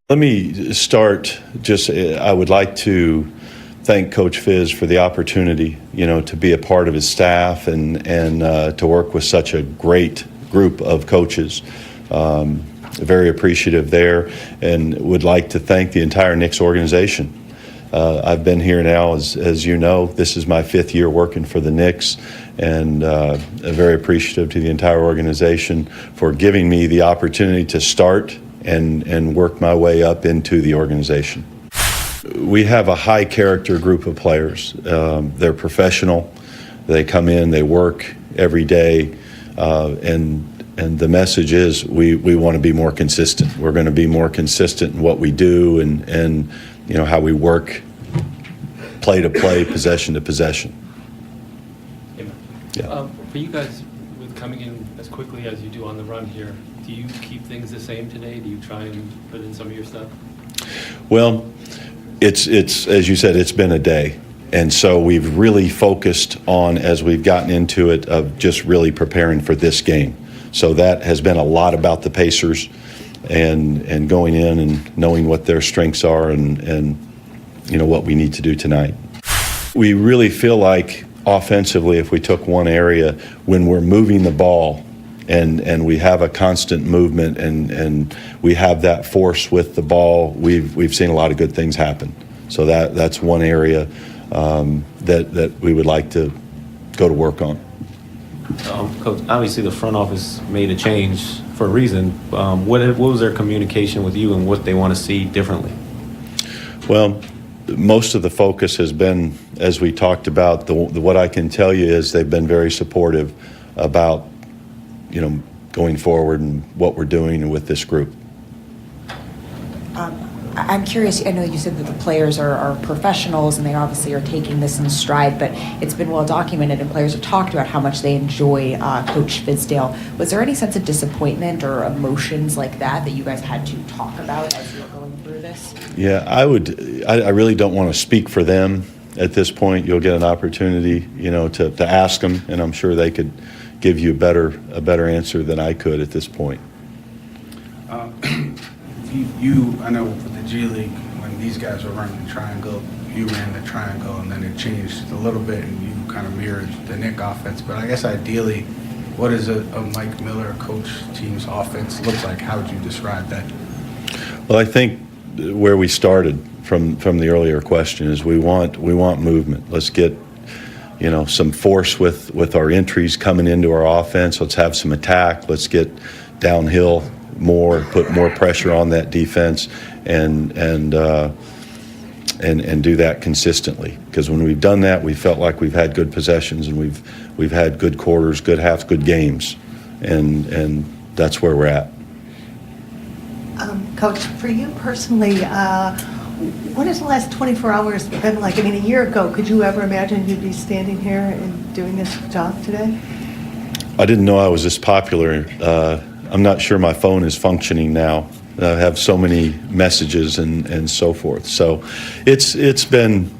Let me start I would like to thank Coach Fizz for the opportunity, to be a part of his staff and to work with such a great group of coaches. Very appreciative there, and would like to thank the entire Knicks organization. I've been here now, as you know, this is my 5th year working for the Knicks, and very appreciative to the entire organization for giving me the opportunity to start and work my way up into the organization. We have a high character group of players. They're professional. They come in, they work every day, and the message is we want to be more consistent. We're going to be more consistent in what we do and how we work play to play, possession to possession. Yeah. For you guys, with coming in as quickly as you do on the run here, do you keep things the same today? Do you try and put in some of your stuff? Well, it's as you said, it's been a day. And so we've really focused on, as we've gotten into it, of just really preparing for this game. So that has been a lot about the Pacers and going in and knowing what their strengths are and what we need to do tonight. We really feel like offensively, if we took one area, when we're moving the ball and we have a constant movement and we have that force with the ball, we've seen a lot of good things happen. So that's one area that we would like to go to work on. Coach, obviously the front office made a change for a reason. What was their communication with you and what they want to see differently? Well, most of the focus has been, as we talked about, what I can tell you is they've been very supportive about, going forward and what we're doing with this group. I'm curious, I know you said that the players are professionals and they obviously are taking this in stride, but it's been well documented and players have talked about how much they enjoy Coach Fizdale. Was there any sense of disappointment or emotions like that you guys had to talk about as you were going through this? Yeah, I really don't want to speak for them at this point. You'll get an opportunity, to ask them, and I'm sure they could give you a better answer than I could at this point. I know with the G League, when these guys were running the triangle, you ran the triangle, and then it changed a little bit, and you kind of mirrored the Knick offense. But I guess ideally, what does a Mike Miller coach team's offense look like? How would you describe that? Well, I think where we started from the earlier question is we want movement. Let's get some force with our entries coming into our offense. Let's have some attack. Let's get downhill more, put more pressure on that defense, and do that consistently. Because when we've done that, we felt like we've had good possessions and we've had good quarters, good halves, good games, and that's where we're at. Coach, for you personally, what has the last 24 hours been like? I mean, a year ago, could you ever imagine you'd be standing here and doing this job today? I didn't know I was this popular. I'm not sure my phone is functioning now. I have so many messages and so forth. So it's been,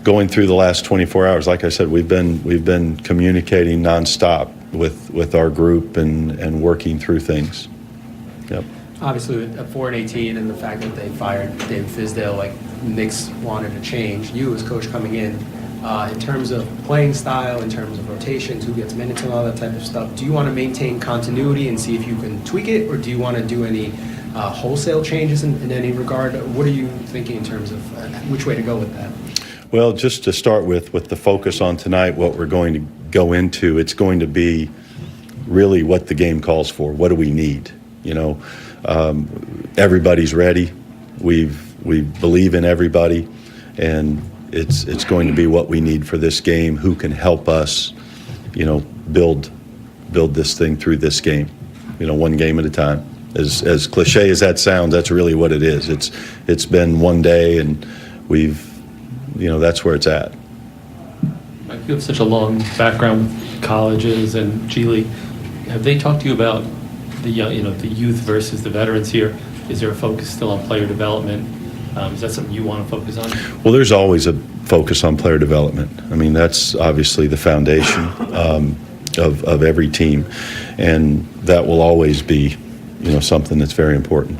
going through the last 24 hours. Like I said, we've been communicating nonstop with our group and working through things. Yep. Obviously, at 4-18 and the fact that they fired David Fizdale, like Knicks wanted to change. You as coach coming in terms of playing style, in terms of rotations, who gets minutes and all that type of stuff, do you want to maintain continuity and see if you can tweak it, or do you want to do any wholesale changes in any regard? What are you thinking in terms of which way to go with that? Well, just to start with the focus on tonight, what we're going to go into, it's going to be really what the game calls for. What do we need? Everybody's ready. We believe in everybody, and it's going to be what we need for this game. Who can help us, build this thing through this game, one game at a time. As cliche as that sounds, that's really what it is. It's been one day, and that's where it's at. Mike, you have such a long background with colleges and G League. Have they talked to you about the youth versus the veterans here? Is there a focus still on player development? Is that something you want to focus on? Well, there's always a focus on player development. I mean, that's obviously the foundation of every team, and that will always be, something that's very important.